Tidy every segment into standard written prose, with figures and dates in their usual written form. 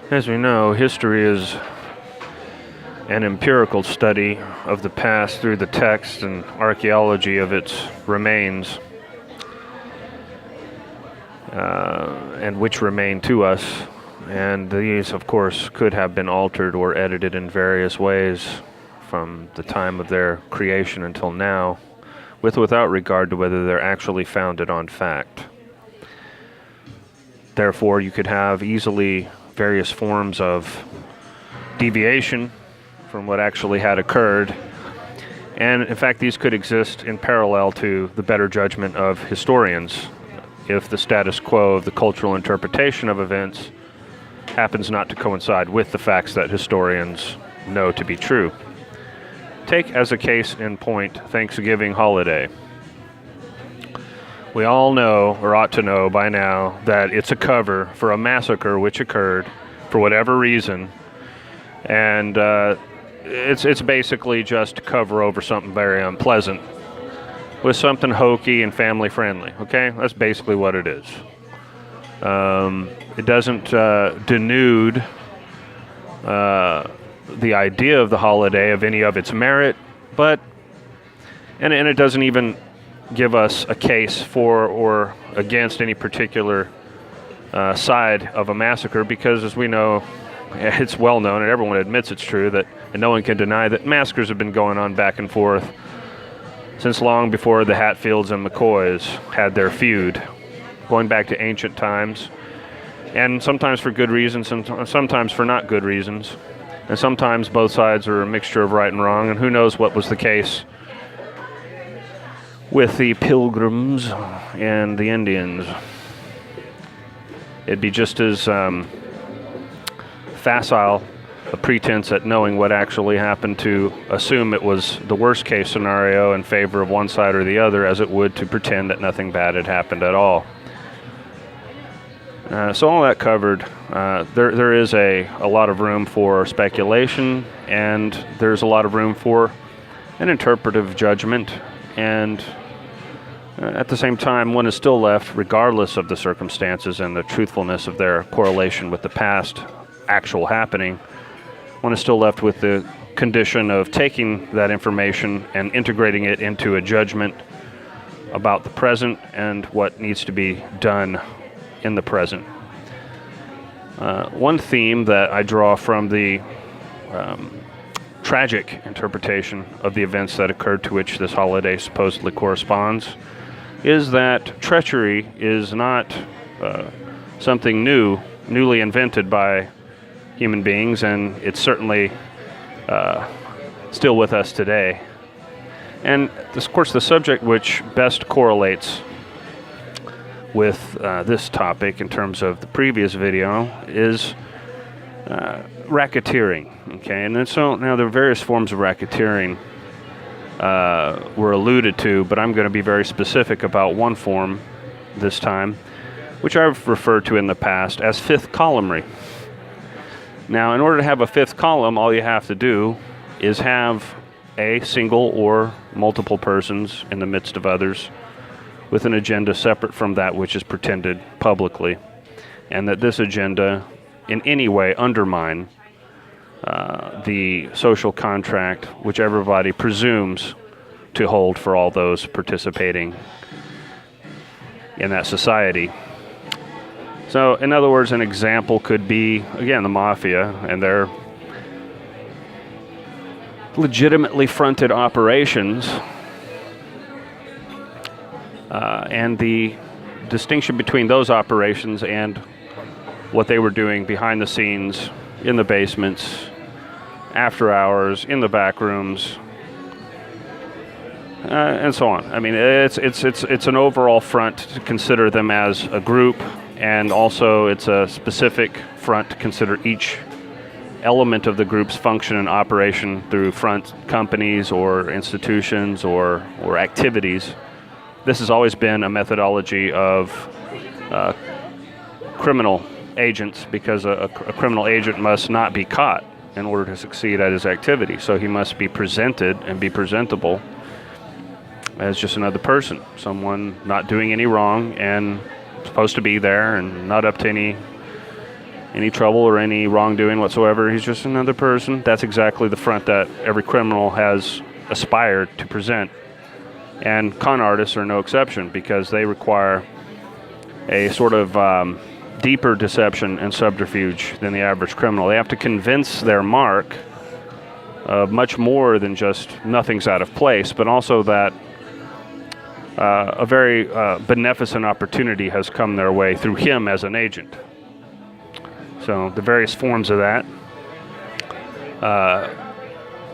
As we know, history is an empirical study of the past through the text and archaeology of its remains, and which remain to us. And these, of course, could have been altered or edited in various ways from the time of their creation until now, without regard to whether they're actually founded on fact. Therefore, you could have easily various forms of deviation from what actually had occurred. And in fact, these could exist in parallel to the better judgment of historians if the status quo of the cultural interpretation of events happens not to coincide with the facts that historians know to be true. Take as a case in point Thanksgiving holiday. We all know, or ought to know by now, that it's a cover for a massacre which occurred for whatever reason, and it's basically just to cover over something very unpleasant with something hokey and family friendly. Okay, that's basically what it is. It doesn't denude the idea of the holiday of any of its merit, but and it doesn't even give us a case for or against any particular side of a massacre, because as we know, it's well known and everyone admits it's true that, and no one can deny that massacres have been going on back and forth since long before the Hatfields and McCoys had their feud, going back to ancient times, and sometimes for good reasons and sometimes for not good reasons, and sometimes both sides are a mixture of right and wrong, and who knows what was the case with the Pilgrims and the Indians. It'd be just as facile a pretense at knowing what actually happened to assume it was the worst case scenario in favor of one side or the other as it would to pretend that nothing bad had happened at all. So all that covered, there is a lot of room for speculation, and there's a lot of room for an interpretive judgment, and at the same time, one is still left, regardless of the circumstances and the truthfulness of their correlation with the past actual happening, one is still left with the condition of taking that information and integrating it into a judgment about the present and what needs to be done in the present. One theme that I draw from the tragic interpretation of the events that occurred to which this holiday supposedly corresponds is that treachery is not something newly invented by human beings, and it's certainly still with us today. And of course, the subject which best correlates with this topic in terms of the previous video is racketeering. Okay, and then so now there are various forms of racketeering were alluded to, but I'm going to be very specific about one form this time, which I've referred to in the past as fifth columnry. Now, in order to have a fifth column, all you have to do is have a single or multiple persons in the midst of others with an agenda separate from that which is pretended publicly, and that this agenda in any way undermine the social contract which everybody presumes to hold for all those participating in that society. So, in other words, an example could be, again, the mafia and their legitimately fronted operations, and the distinction between those operations and what they were doing behind the scenes, in the basements, after hours, in the back rooms, and so on. I mean, it's an overall front to consider them as a group, and also it's a specific front to consider each element of the group's function and operation through front companies or institutions or activities. This has always been a methodology of criminal agents, because a criminal agent must not be caught in order to succeed at his activity. So he must be presented and be presentable as just another person, someone not doing any wrong and supposed to be there and not up to any any trouble or any wrongdoing whatsoever. He's just another person. That's exactly the front that every criminal has aspired to present. And con artists are no exception, because they require a sort of deeper deception and subterfuge than the average criminal. They have to convince their mark of much more than just nothing's out of place, but also that a very beneficent opportunity has come their way through him as an agent. So the various forms of that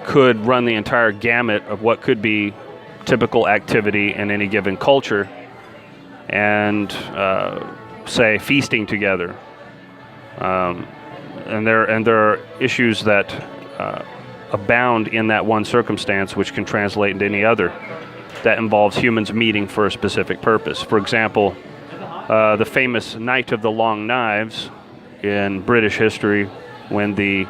could run the entire gamut of what could be typical activity in any given culture, and say feasting together, and there are issues that abound in that one circumstance, which can translate into any other that involves humans meeting for a specific purpose. For example, the famous Night of the Long Knives in British history, when the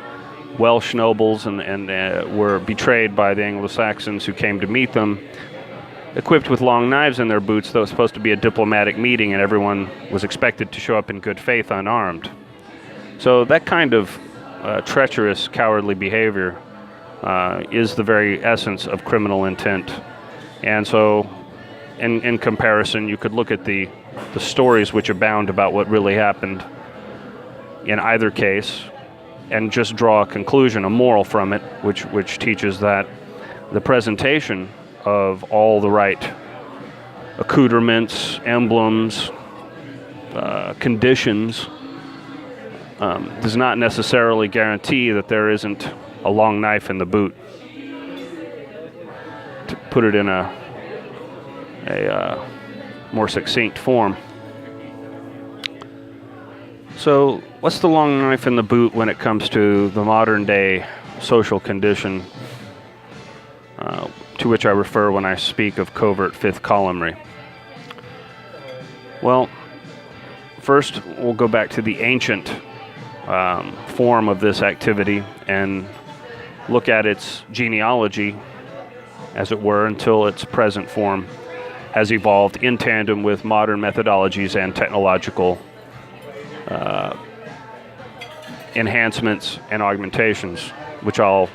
Welsh nobles and were betrayed by the Anglo-Saxons who came to meet them, equipped with long knives in their boots. That was supposed to be a diplomatic meeting, and everyone was expected to show up in good faith unarmed. So that kind of treacherous, cowardly behavior is the very essence of criminal intent. And so in comparison, you could look at the stories which abound about what really happened in either case and just draw a conclusion, a moral from it, which teaches that the presentation of all the right accoutrements, emblems, conditions does not necessarily guarantee that there isn't a long knife in the boot. To put it in a more succinct form. So, what's the long knife in the boot when it comes to the modern day social condition to which I refer when I speak of covert fifth columnry? Well, first we'll go back to the ancient form of this activity and look at its genealogy, as it were, until its present form has evolved in tandem with modern methodologies and technological enhancements and augmentations, which I'll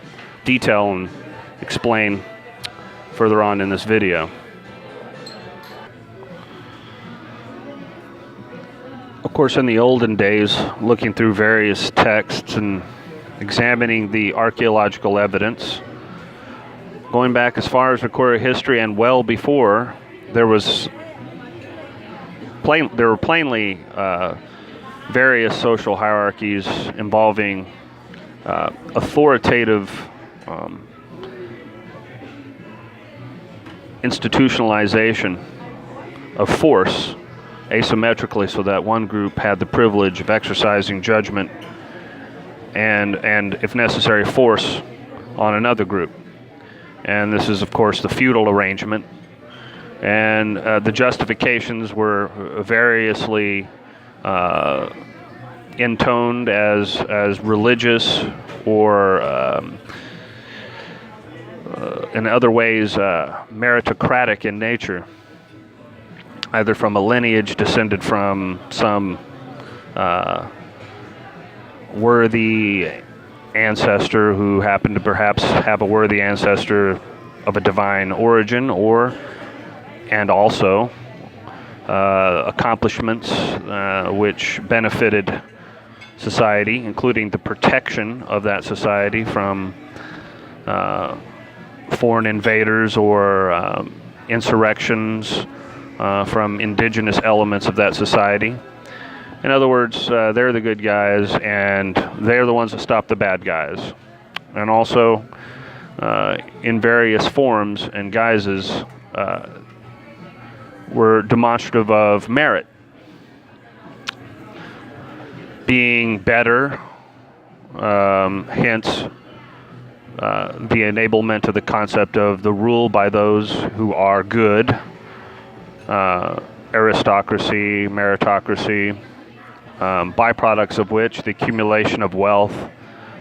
detail and explain further on in this video. Of course, in the olden days, looking through various texts and examining the archaeological evidence, going back as far as recorded history and well before, there were plainly various social hierarchies involving authoritative institutionalization of force asymmetrically, so that one group had the privilege of exercising judgment and if necessary, force on another group. And this is, of course, the feudal arrangement. And the justifications were variously intoned as religious or in other ways meritocratic in nature, either from a lineage descended from some worthy ancestor who happened to perhaps have a worthy ancestor of a divine origin, and also accomplishments which benefited society, including the protection of that society from foreign invaders or insurrections from indigenous elements of that society. In other words, they're the good guys, and they're the ones that stop the bad guys. And also, in various forms and guises, were demonstrative of merit. Being better, hence the enablement of the concept of the rule by those who are good, aristocracy, meritocracy, byproducts of which the accumulation of wealth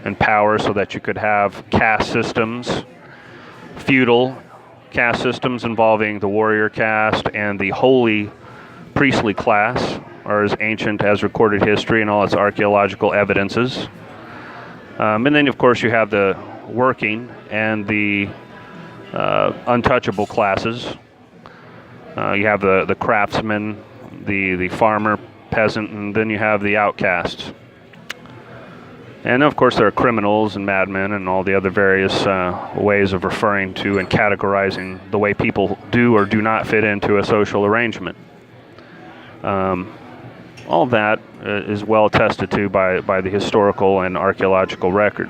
and power so that you could have caste systems, feudal caste systems involving the warrior caste and the holy priestly class, are as ancient as recorded history and all its archaeological evidences. And then, of course, you have the working and the untouchable classes. You have the craftsman, the farmer, peasant, and then you have the outcast. And of course there are criminals and madmen and all the other various ways of referring to and categorizing the way people do or do not fit into a social arrangement. All that is well attested to by the historical and archaeological record.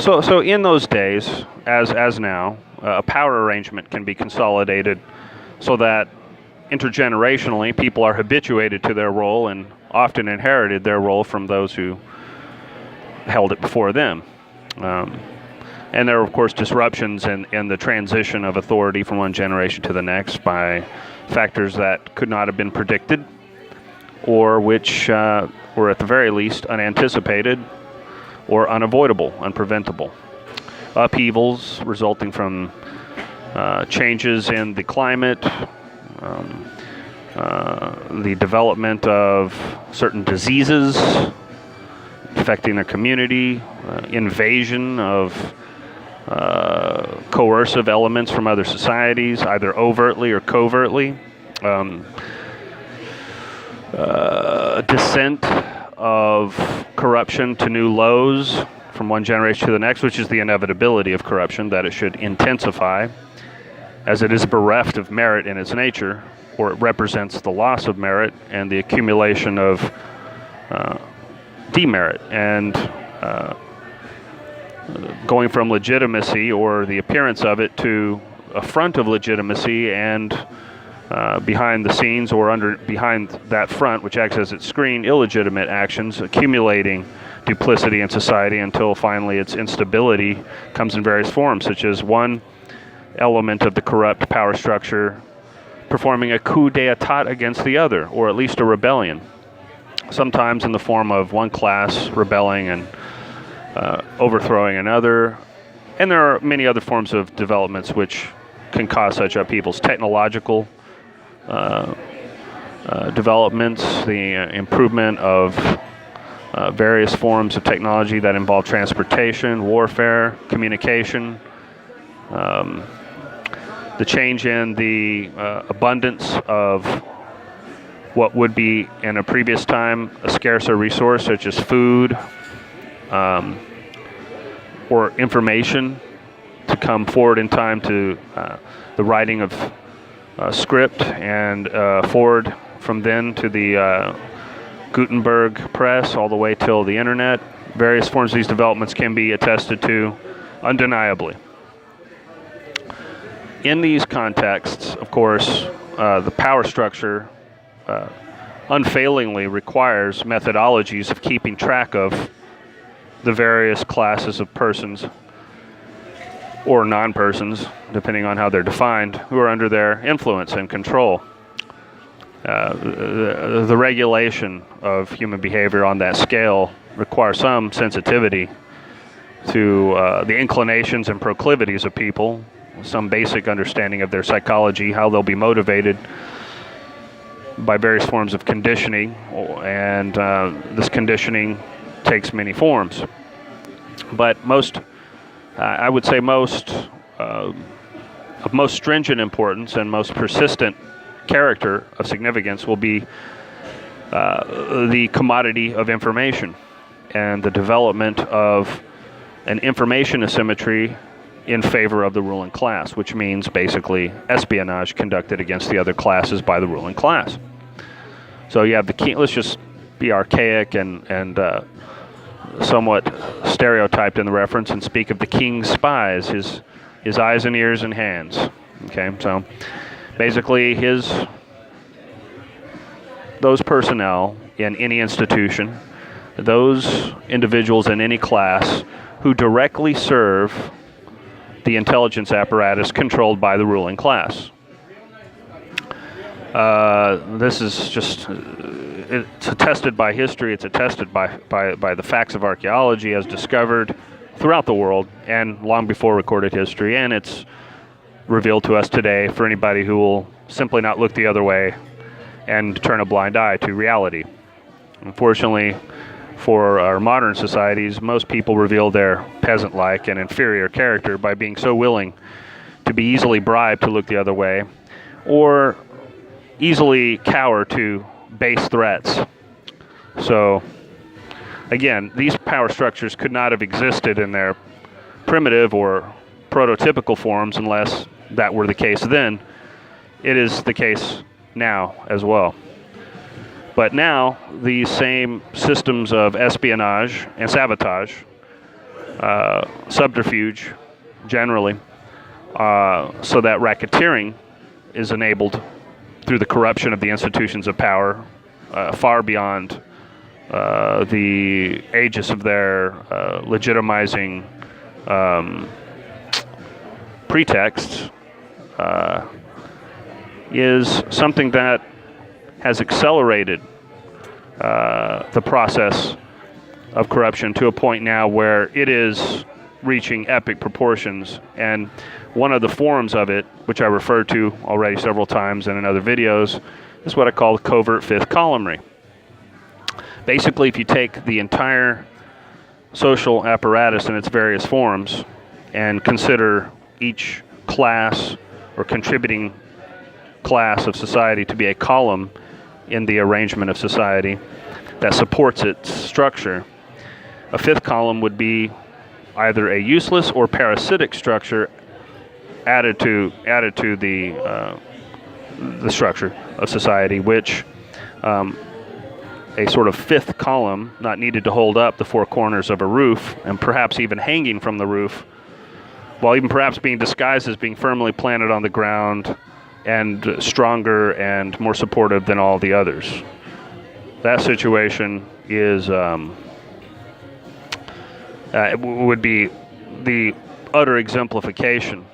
So in those days, as now, a power arrangement can be consolidated so that intergenerationally people are habituated to their role and often inherited their role from those who held it before them. And there are, of course, disruptions in the transition of authority from one generation to the next by factors that could not have been predicted or which were at the very least unanticipated or unavoidable, unpreventable. Upheavals resulting from changes in the climate, the development of certain diseases affecting a community, invasion of coercive elements from other societies, either overtly or covertly, descent of corruption to new lows from one generation to the next, which is the inevitability of corruption, that it should intensify as it is bereft of merit in its nature, or it represents the loss of merit and the accumulation of demerit, and going from legitimacy or the appearance of it to a front of legitimacy and behind the scenes or behind that front, which acts as its screen, illegitimate actions accumulating duplicity in society until finally its instability comes in various forms, such as one element of the corrupt power structure performing a coup d'etat against the other, or at least a rebellion, sometimes in the form of one class rebelling and overthrowing another. And there are many other forms of developments which can cause such upheavals. Technological developments, the improvement of various forms of technology that involve transportation, warfare, communication, the change in the abundance of what would be in a previous time a scarcer resource, such as food or information, to come forward in time to the writing of script and forward from then to the Gutenberg press all the way till the internet. Various forms of these developments can be attested to undeniably. In these contexts, of course, the power structure unfailingly requires methodologies of keeping track of the various classes of persons or non-persons, depending on how they're defined, who are under their influence and control. The regulation of human behavior on that scale requires some sensitivity to the inclinations and proclivities of people, some basic understanding of their psychology, how they'll be motivated by various forms of conditioning, and this conditioning takes many forms. But I would say of most stringent importance and most persistent character of significance will be the commodity of information and the development of an information asymmetry in favor of the ruling class, which means basically espionage conducted against the other classes by the ruling class. So you have the king. Let's just be archaic and somewhat stereotyped in the reference and speak of the king's spies, his eyes and ears and hands. Okay, so basically those personnel in any institution, those individuals in any class who directly serve the intelligence apparatus controlled by the ruling class. This is just, it's attested by history, it's attested by the facts of archaeology as discovered throughout the world and long before recorded history, and it's revealed to us today for anybody who will simply not look the other way and turn a blind eye to reality. Unfortunately, for our modern societies, most people reveal their peasant-like and inferior character by being so willing to be easily bribed to look the other way, or easily cower to base threats. So, again, these power structures could not have existed in their primitive or prototypical forms unless that were the case then. It is the case now as well. But now, these same systems of espionage and sabotage, subterfuge, generally, so that racketeering is enabled through the corruption of the institutions of power, far beyond the aegis of their legitimizing pretexts, is something that has accelerated the process of corruption to a point now where it is reaching epic proportions. And one of the forms of it, which I referred to already several times and in other videos, is what I call the covert fifth columnry. Basically, if you take the entire social apparatus in its various forms and consider each class or contributing class of society to be a column in the arrangement of society that supports its structure, a fifth column would be either a useless or parasitic structure added to the structure of society, which a sort of fifth column, not needed to hold up the four corners of a roof, and perhaps even hanging from the roof, while even perhaps being disguised as being firmly planted on the ground and stronger and more supportive than all the others. That situation is it would be the utter exemplification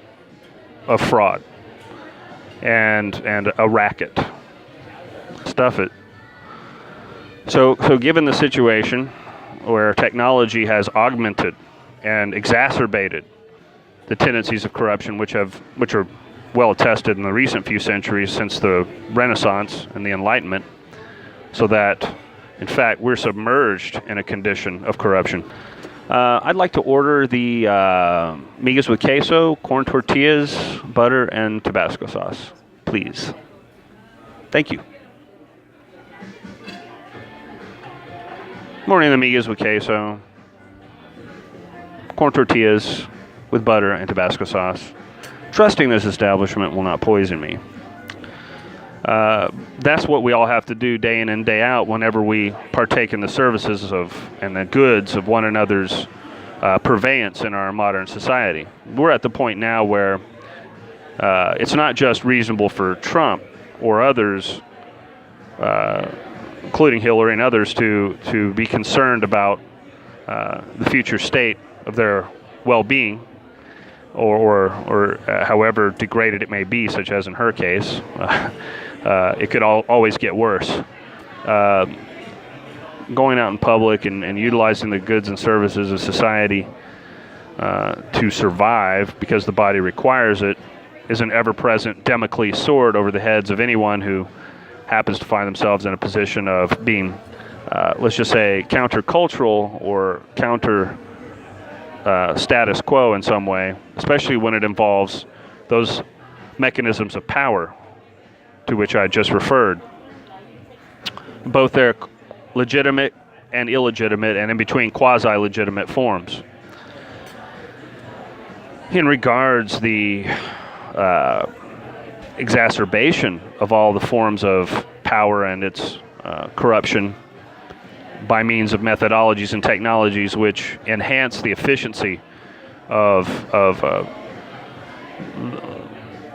of fraud and a racket. Stuff it. So given the situation where technology has augmented and exacerbated the tendencies of corruption, which are well attested in the recent few centuries since the Renaissance and the Enlightenment, so that, in fact, we're submerged in a condition of corruption. I'd like to order the migas with queso, corn tortillas, butter, and Tabasco sauce, please. Thank you. Morning, the migas with queso, corn tortillas with butter and Tabasco sauce. Trusting this establishment will not poison me. That's what we all have to do day in and day out whenever we partake in the services of and the goods of one another's purveyance in our modern society. We're at the point now where it's not just reasonable for Trump or others, including Hillary and others, to be concerned about the future state of their well-being, or however degraded it may be, such as in her case. It could always get worse. Going out in public and utilizing the goods and services of society to survive because the body requires it is an ever-present Damocles sword over the heads of anyone who happens to find themselves in a position of being, let's just say, countercultural or counter status quo in some way, especially when it involves those mechanisms of power to which I just referred. Both their legitimate and illegitimate, and in between quasi-legitimate forms. In regards the exacerbation of all the forms of power and its corruption by means of methodologies and technologies which enhance the efficiency of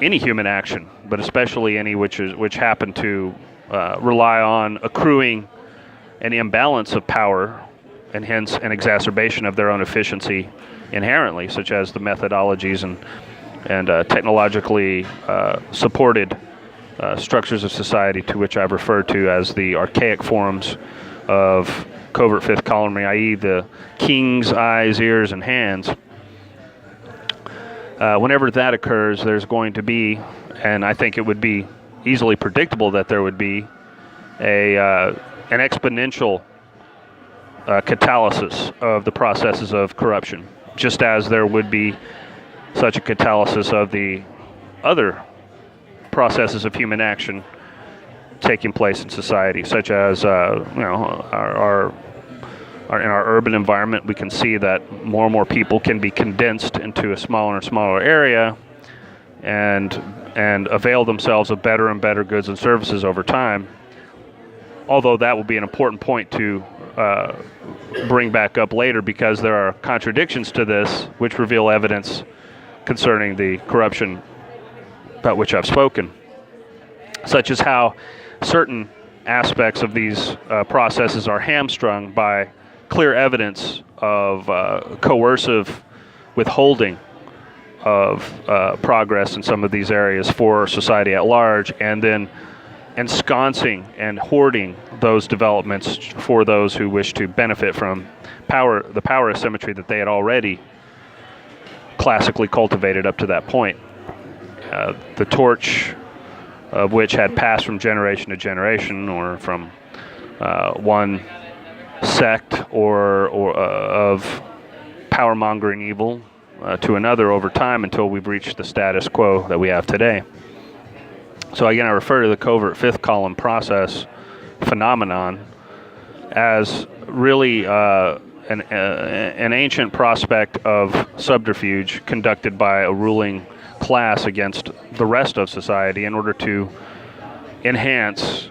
any human action, but especially any which happen to rely on accruing an imbalance of power and hence an exacerbation of their own efficiency inherently, such as the methodologies and technologically supported structures of society to which I've referred to as the archaic forms of covert fifth columnry, i.e. the king's eyes, ears, and hands. whenever that occurs, there's going to be, and I think it would be easily predictable that there would be an exponential catalysis of the processes of corruption, just as there would be such a catalysis of the other processes of human action taking place in society, such as in our urban environment. We can see that more and more people can be condensed into a smaller and smaller area, and avail themselves of better and better goods and services over time. Although that will be an important point to bring back up later, because there are contradictions to this which reveal evidence concerning the corruption about which I've spoken, such as how certain aspects of these processes are hamstrung by clear evidence of coercive withholding of progress in some of these areas for society at large, and then ensconcing and hoarding those developments for those who wish to benefit from the power asymmetry that they had already classically cultivated up to that point. The torch of which had passed from generation to generation, or from one sect or of power-mongering evil to another over time, until we've reached the status quo that we have today. So again, I refer to the covert fifth column process phenomenon as really an ancient prospect of subterfuge conducted by a ruling class against the rest of society in order to enhance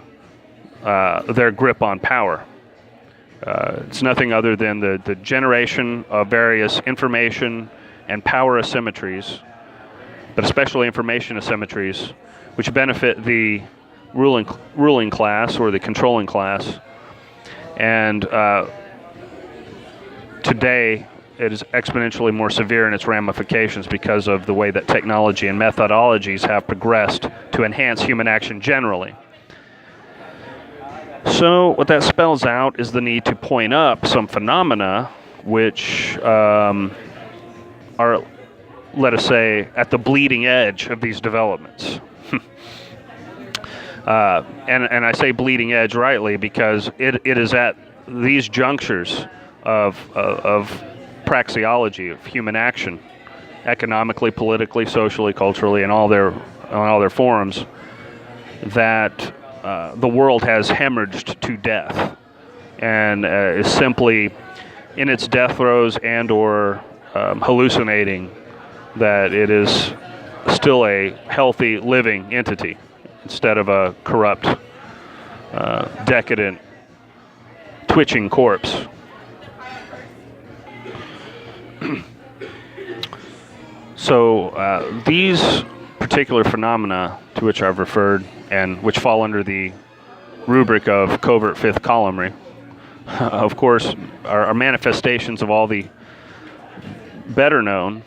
their grip on power. It's nothing other than the generation of various information and power asymmetries, but especially information asymmetries, which benefit the ruling class or the controlling class. And today, it is exponentially more severe in its ramifications because of the way that technology and methodologies have progressed to enhance human action generally. So what that spells out is the need to point up some phenomena which are, let us say, at the bleeding edge of these developments. And I say bleeding edge rightly, because it is at these junctures of praxeology, of human action, economically, politically, socially, culturally, and all their forms, that the world has hemorrhaged to death, and is simply in its death throes and or hallucinating that it is still a healthy, living entity instead of a corrupt, decadent, twitching corpse. So these particular phenomena to which I've referred, and which fall under the rubric of covert fifth columnry, of course, are manifestations of all the better known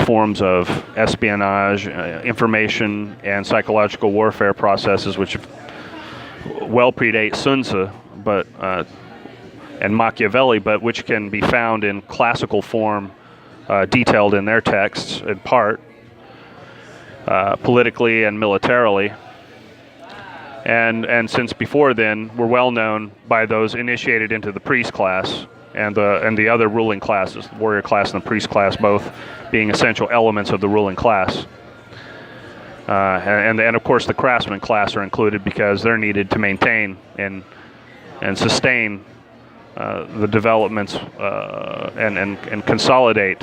forms of espionage, information, and psychological warfare processes, which well predate Sun Tzu, and Machiavelli, but which can be found in classical form, detailed in their texts in part, politically and militarily. And since before then, were well known by those initiated into the priest class and the other ruling classes, the warrior class and the priest class, both being essential elements of the ruling class. And of course the craftsman class are included, because they're needed to maintain and sustain the developments and consolidate,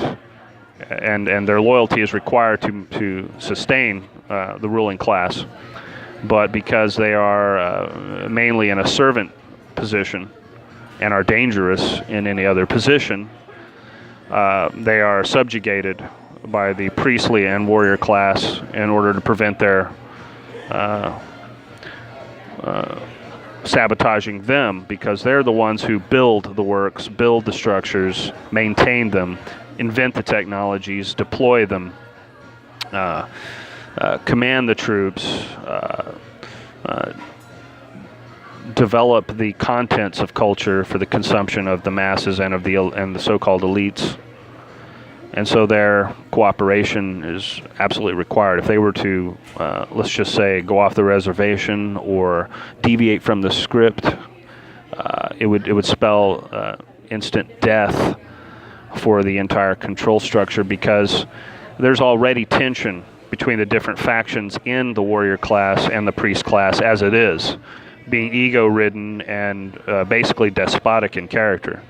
and their loyalty is required to sustain the ruling class. But because they are mainly in a servant position and are dangerous in any other position, they are subjugated by the priestly and warrior class in order to prevent their sabotaging them, because they're the ones who build the works, build the structures, maintain them, invent the technologies, deploy them, command the troops, develop the contents of culture for the consumption of the masses and of the so-called elites, And so their cooperation is absolutely required. If they were to, let's just say, go off the reservation or deviate from the script, it would spell instant death for the entire control structure, because there's already tension between the different factions in the warrior class and the priest class as it is, being ego-ridden and basically despotic in character.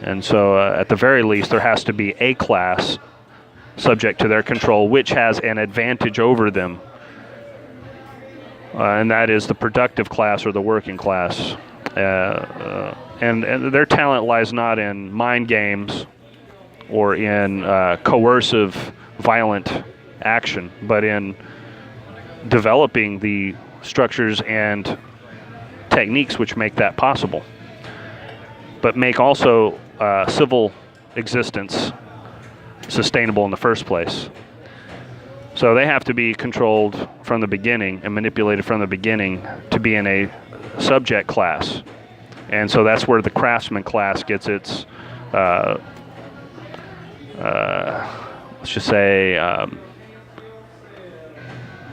And so at the very least, there has to be a class subject to their control which has an advantage over them, and that is the productive class or the working class. And their talent lies not in mind games or in coercive, violent action, but in developing the structures and techniques which make that possible, but make also civil existence sustainable in the first place. So they have to be controlled from the beginning and manipulated from the beginning to be in a subject class. And so that's where the craftsman class gets its, let's just say,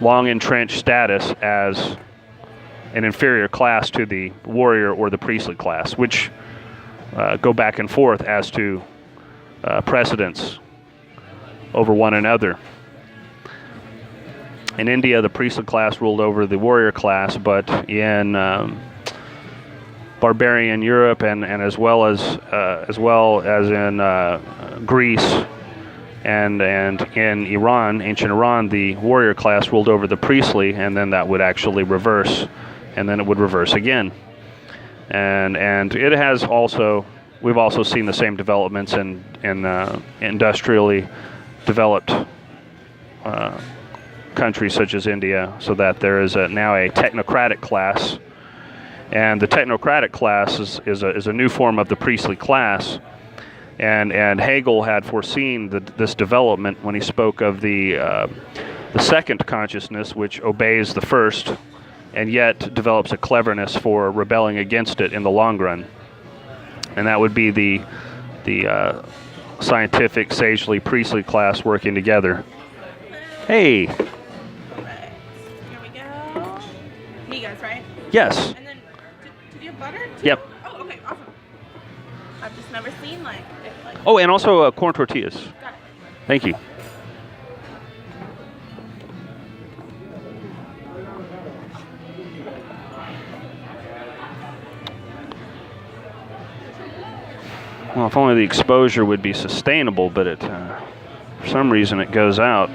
long entrenched status as an inferior class to the warrior or the priestly class, which go back and forth as to precedence over one another. In India, the priestly class ruled over the warrior class, but in barbarian Europe and as well as in Greece and in Iran, ancient Iran, the warrior class ruled over the priestly, and then that would actually reverse, and then it would reverse again. And it has also, we've also seen the same developments in industrially developed countries such as India, so that there is now a technocratic class, and the technocratic class is a new form of the priestly class. And Hegel had foreseen this development when he spoke of the second consciousness, which obeys the first, and yet develops a cleverness for rebelling against it in the long run. And that would be the scientific, sagely, priestly class working together. Hey. Here we go. Migas, right? Yes. And then, do you have butter too? Yep. Oh, okay, awesome. I've just never seen like. Oh, and also corn tortillas. Got it. Thank you. Well, if only the exposure would be sustainable, but it, for some reason, it goes out.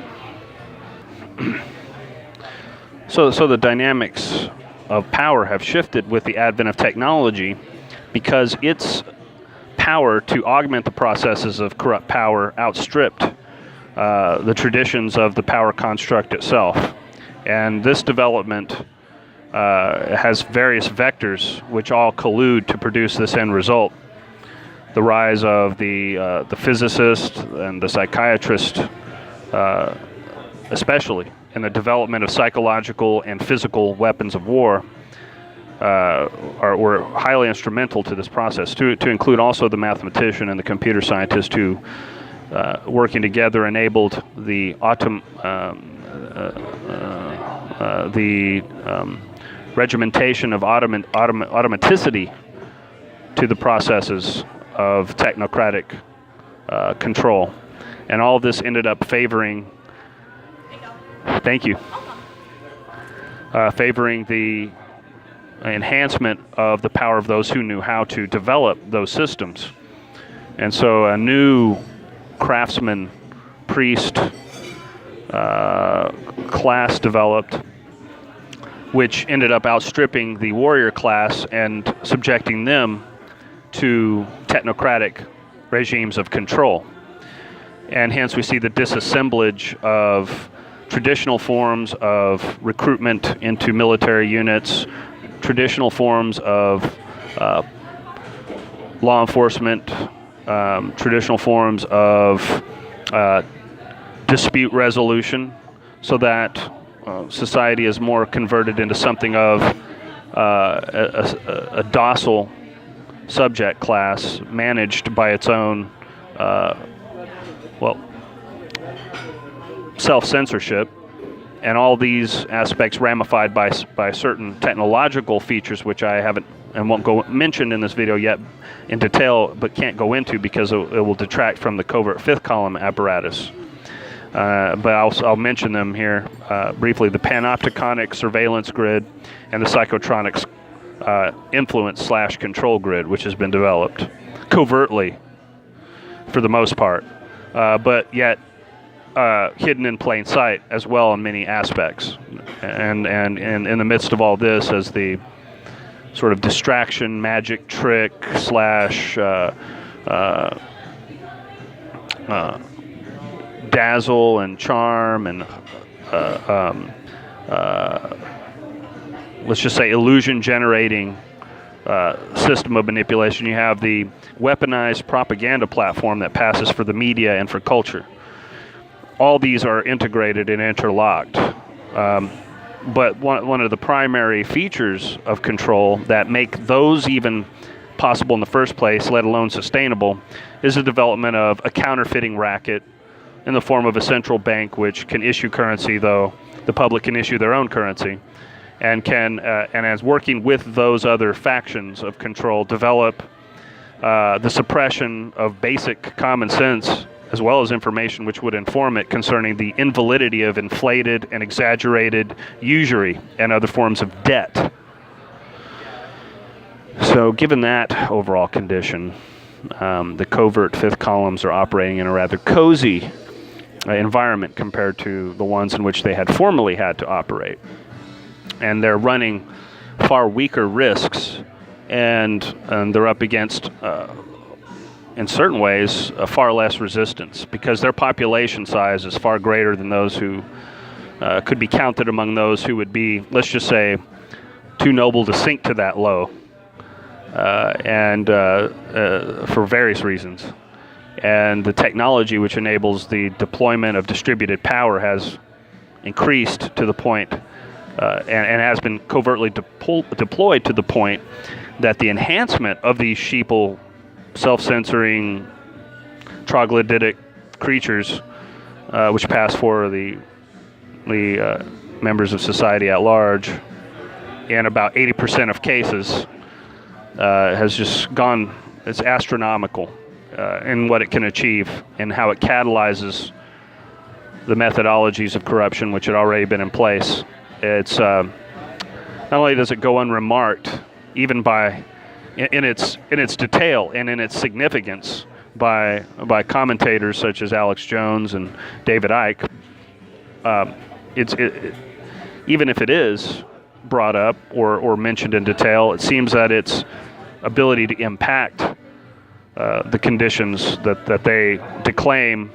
So the dynamics of power have shifted with the advent of technology, because its power to augment the processes of corrupt power outstripped the traditions of the power construct itself. And this development has various vectors which all collude to produce this end result. The rise of the physicist and the psychiatrist, especially, and the development of psychological and physical weapons of war were highly instrumental to this process, to include also the mathematician and the computer scientist who, working together, enabled the regimentation of automaticity to the processes of technocratic control. And all of this ended up favoring, thank you, favoring the enhancement of the power of those who knew how to develop those systems. And so a new craftsman, priest class developed, which ended up outstripping the warrior class and subjecting them to technocratic regimes of control. And hence we see the disassemblage of traditional forms of recruitment into military units, traditional forms of law enforcement, traditional forms of dispute resolution, so that society is more converted into something of a docile subject class managed by its own, self-censorship, and all these aspects ramified by certain technological features, which I haven't and won't go mention in this video yet in detail, but can't go into because it will detract from the covert fifth column apparatus. But I'll mention them here briefly: the panopticonic surveillance grid and the psychotronics influence/control grid, which has been developed covertly for the most part, but yet hidden in plain sight as well in many aspects. And in the midst of all this, as the sort of distraction, magic trick slash dazzle and charm and let's just say illusion generating system of manipulation, you have the weaponized propaganda platform that passes for the media and for culture. All these are integrated and interlocked. But one of the primary features of control that make those even possible in the first place, let alone sustainable, is the development of a counterfeiting racket in the form of a central bank which can issue currency, though the public can issue their own currency, and as working with those other factions of control, develop the suppression of basic common sense as well as information which would inform it concerning the invalidity of inflated and exaggerated usury and other forms of debt. So given that overall condition, the covert fifth columns are operating in a rather cozy environment compared to the ones in which they had formerly had to operate. And they're running far weaker risks, and they're up against in certain ways, far less resistance, because their population size is far greater than those who could be counted among those who would be, let's just say, too noble to sink to that low, and for various reasons. And the technology which enables the deployment of distributed power has increased to the point, and has been covertly deployed to the point that the enhancement of these sheeple self-censoring troglodytic creatures, which pass for the members of society at large, in about 80% of cases, has just gone. It's astronomical in what it can achieve and how it catalyzes the methodologies of corruption which had already been in place. It's not only does it go unremarked, even by in its detail and in its significance by commentators such as Alex Jones and David Icke. Even if it is brought up or mentioned in detail, it seems that its ability to impact the conditions that they declaim